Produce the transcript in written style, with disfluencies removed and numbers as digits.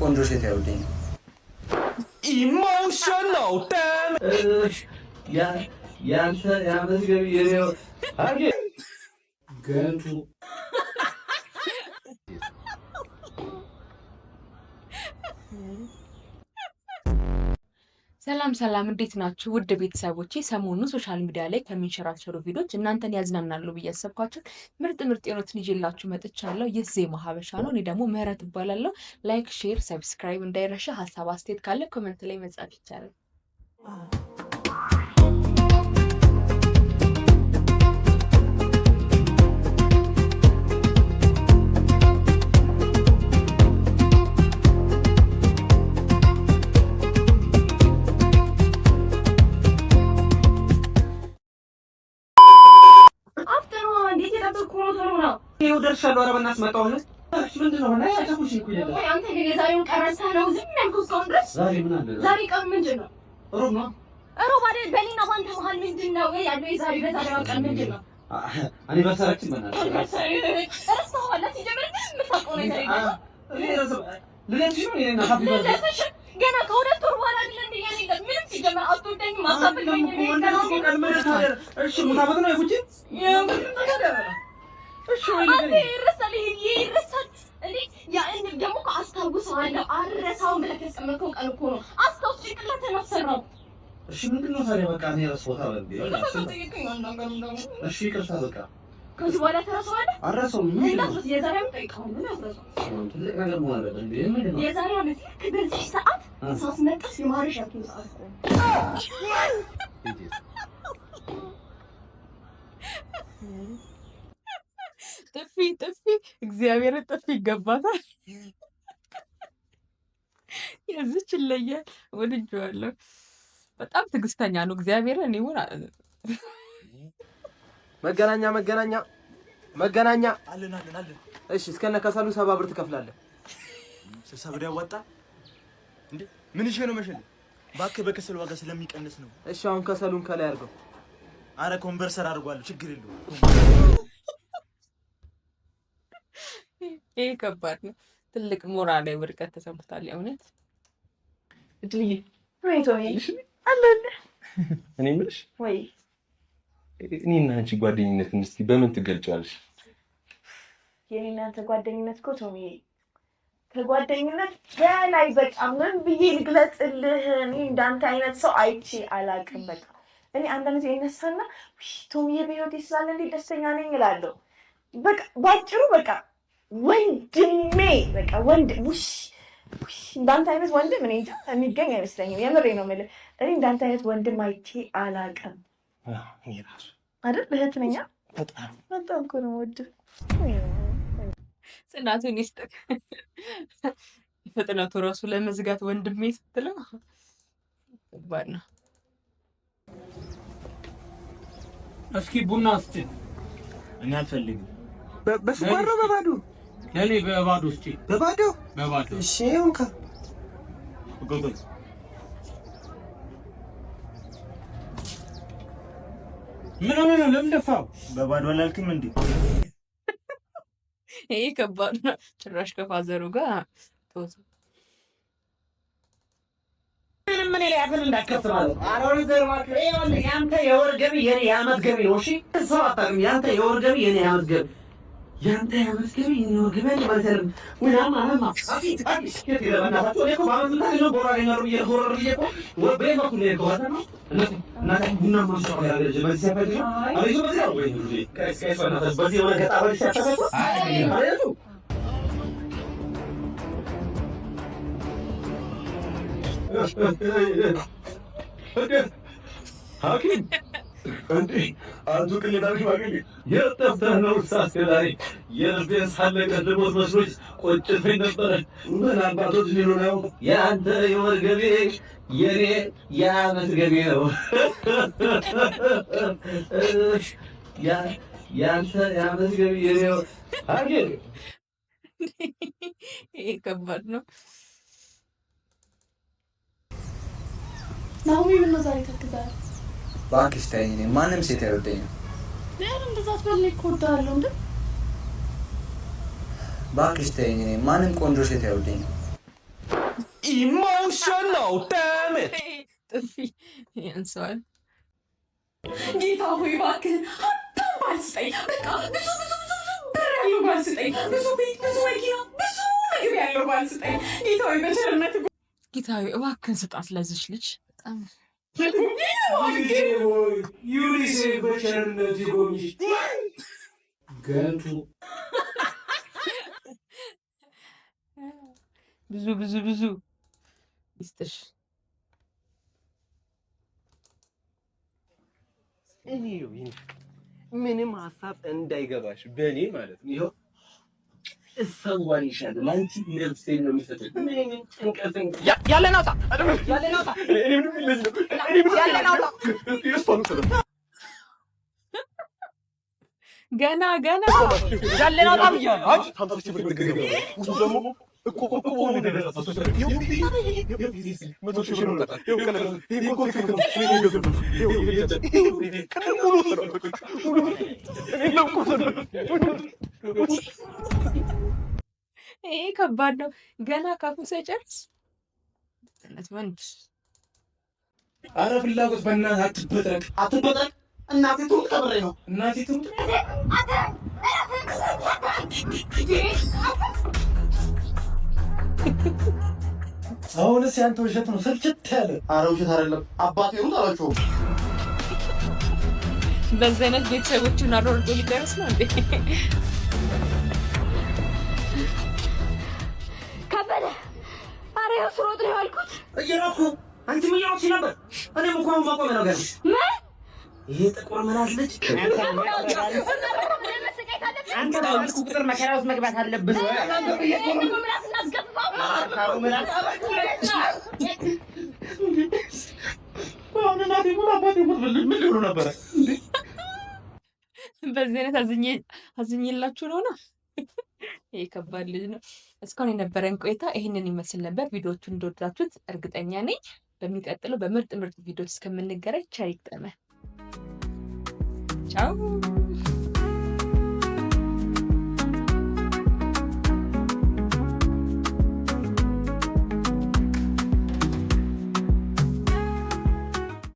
ቆንጆ ሴት አይወደኝ። ኢሞሽናል ዳሜጅ ያንተ ያመዝገብ የኔው አጌ ገንቱ ሰላም ሰላም፣ እንዴት ናችሁ ውድ ቤተሰቦቼ? ሰሞኑን ሶሻል ሚዲያ ላይ ከሚንሸራሸሩ ቪዲዮዎች እናንተን ያዝናናሉ ብዬ ያሰብኳቸው ምርጥ የሆኑትን ይዤላችሁ መጥቻለሁ። ይህ ዜማ ሀበሻ ነው። እኔ ደግሞ ምህረት እባላለሁ። ላይክ፣ ሼር፣ ሰብስክራይብ እንዳይረሳ። ሀሳብ አስተያየት ካለ ኮሜንት ላይ መጻፍ ይቻላል። ይኸው ደርሻለሁ። ኧረ በእናትህ መጣሁ። እሺ ምንድን ነው እና ያቻኩሽ እኮ ይላል። አንተ የዛሬውን ቀረሰህ ነው ዝም ያልኩት እስካሁን ድረስ። ዛሬ ምን አለ? ዛሬ ቀን ምንድን ነው? ሮብ ነው። ሮብ አይደል? በእኔና ባንተ መሀል ምንድን ነው ያለው? የዛሬው ቀን ምንድን ነው? አኒቨርሰሪያችን በእናትህ እረሳኸዋል። ሲጀምር የምታውቀው ነገር የለም። ልደትሽ ነው የእኔ ሀፒ በርዝዴይ ገና ከሁለት ወር በኋላ አይደል እንዴ? ያኔ ምንም ሲጀምር አትወደኝም፣ አታፍቅረኝም። እሺ ሙታበት ነው ይሁጂ አንተ ይረሳል፣ ይሄ ይረሳል። እንዴ ያ እንዴ ደግሞ አስታውሰዋለሁ። አልረሳውም ብለህ ያስቀመጥከው ቀን እኮ ነው። አስታውስ፣ ጭንቅላትህን አሰራው። እሺ ምንድን ነው ታዲያ? በቃ እኔ ረሳሁታል እንዴ? እሺ ይቅርታ በቃ ከዚህ በኋላ ተረሳዋለህ? አልረሳውም። የዛሬ ዓመት ጠይቀው ምን ያረሳው? ትልቅ ነገር መሆን አለበት እንዴ? ምንድን ነው የዛሬ ዓመት ልክ በዚህ ሰዓት ሳስነጥስ የማርሽ ያቱን ሰዓት ጥፊ እግዚአብሔር ጥፊ ይገባታል። የዚች ለየ ወድጄዋለሁ። በጣም ትዕግስተኛ ነው። እግዚአብሔር እኔ ወራ መገናኛ አለን። እሺ እስከነ ከሰሉ 70 ብር ትከፍላለህ። 60 ብር ያዋጣ እንዴ? ምን ይሄ ነው መሸል? እባክህ በከሰል ዋጋ ስለሚቀንስ ነው። እሺ አሁን ከሰሉን ከላይ አድርገው። አረ ኮንቨርሰር አድርጓለሁ፣ ችግር የለውም። ይሄ ከባድ ነው። ትልቅ ሞራላዊ ውድቀት ተሰምቶታል። የእውነት እድልዬ ወይ አለለ እኔ የምልሽ ወይ እኔና አንቺ ጓደኝነትን እስኪ በምን ትገልጫለሽ? የኔና አንተ ጓደኝነት እኮ ቶሚዬ ከጓደኝነት በላይ በቃ ምን ብዬ ልግለጽልህ? እኔ እንዳንተ አይነት ሰው አይቼ አላውቅም። በቃ እኔ አንዳንድ ጊዜ ይነሳና ቶሚዬ በህይወቴ ስላለ እንዴት ደስተኛ ነኝ እላለሁ። በቃ ባጭሩ በቃ ወንድሜ በቃ ወንድም ውሽ እንዳንተ አይነት ወንድም እኔ እንጃ የሚገኝ አይመስለኝም። የምሬ ነው የምልህ። እኔ እንዳንተ አይነት ወንድም አይቼ አላውቅም። እኔ ራሱ አይደል እህት ነኝ። በጣም እኮ ነው ወንድም። ጽናቱን ይስጥህ። ፍጥነቱ ራሱ ለመዝጋት ወንድሜ ስትለው ከባድ ነው። እስኪ ቡና እስቲ እኔ አልፈልግም። በስኳር ነው በባዶ? ለኔ በባዶ እስቲ በባዶ። እሺ እንካ ጎጎ ምን ሆነ ነው? ለምን ደፋው? በባዶ አላልክም እንዴ? ይሄ ከባድ ነው። ጭራሽ ከፋዘሩ ጋር ተወሰ። ምን ላይ አፈን እንዳከፍራለ አሮን ዘርማክ ያንተ የወር ገቢ የኔ የዓመት ገቢ ነው። እሺ ሰው አታውቅም። ያንተ የወር ገቢ የኔ የዓመት ገቢ ያንተ የዓመት ገቢ የኔ የወር ገቢ ማለት አይደለም። ምናምን አላማ አፊ ስኬት ይለበናታው እኮ ባመት ታዲያ ነው ቦራ ገኘሩ ይጎረር ይቆ ወበይ ነው ኩለ ይቆታ ነው እና ቡና ማስታወ ያለጀ በዚህ ሰፈር ነው አሪዞ በዚህ ነው ወይ ነው ከስከስ ወናተ በዚህ ወደ ገጣበል ሲያፈሰው አይቱ ሐኪም እንዴ አንቱ ቅሌታሽ ማገኝ የጠፍተህ ነው ሳስከዳሪ የልቤን ሳለቀ ልሞት መስሎች ቆጭቶኝ ነበረ። ምን አባቶች ሊሉ ነው? የአንተ የወር ገቢ የኔ የዓመት ገቢ ነው። የአንተ የዓመት ገቢ የኔ ሐኪም ይሄ ከባድ ነው። ናሆሚ ምን ዛሬ ተከታተለ? እባክሽ ተይኝ። ማንም ሴት አይወደኝም። ለምን እንደዛ ትበል? እኮ እወዳለሁ እንዴ? እባክሽ ተይኝ። ማንም ቆንጆ ሴት አይወደኝም። emotional damn it ጥፊ ያንሰዋል። ጌታ ሆይ እባክህ ሀብታም ባል ስጠኝ። በቃ ብዙ ብር ያለው ባል ስጠኝ። ብዙ ቤት፣ ብዙ መኪና፣ ብዙ ምግብ ያለው ባል ስጠኝ። ጌታ ሆይ በቸርነት ጌታ ሆይ እባክህን ስጣት ለዚች ልጅ በጣም ዩኒሴፍ በቸርነት ይጎብኝሽ። ገንቱ ብዙ ይስጥሽ። ምንም ሀሳብ እንዳይገባሽ በእኔ ማለት ነው። ይኸው እሰዋን ይሻል ለአንቺ ነፍሴን ነው የምሰጠው። ምንም ጭንቀትን ያለን አውጣ ያለን አውጣ እኔ ምንም ልጅ ነው ያለን አውጣ ገና ያለን አውጣ ብያለሁ። አይ ይሄ ከባድ ነው። ገና ካፉ ሳይጨርስ ወንድ አረ ፍላጎት በእናትህ አትበጥረቅ። እናቴ ትሙት ቀብሬ ነው እናቴ ትሙት። አሁንስ ያንተ ውሸት ነው ስልችት ያለ። አረ ውሸት አይደለም አባቴ ሩት አላችሁም። በዚህ አይነት ቤተሰቦቹን አሮርጦ ሊደርስ ነው እንዴ? ከበደ አረ ስሮጥ ነው ያልኩት። እየሮጥኩ አንቺም እየሮጥሽ ነበር። እኔም እንኳን ማቆም ነው ገና ይሄ ጥቁር ምላስ ልጅ አንተ ባልኩ ቁጥር መከራ ውስጥ መግባት አለብን ወይ? በዚህ አይነት አዝኜላችሁ ነው። ይሄ ከባድ ልጅ ነው። እስካሁን የነበረን ቆይታ ይህንን ይመስል ነበር። ቪዲዮቹን እንደወደዳችሁት እርግጠኛ ነኝ። በሚቀጥለው በምርጥ ቪዲዮዎች እስከምንገናኝ ቸር ይግጠመን። ቻው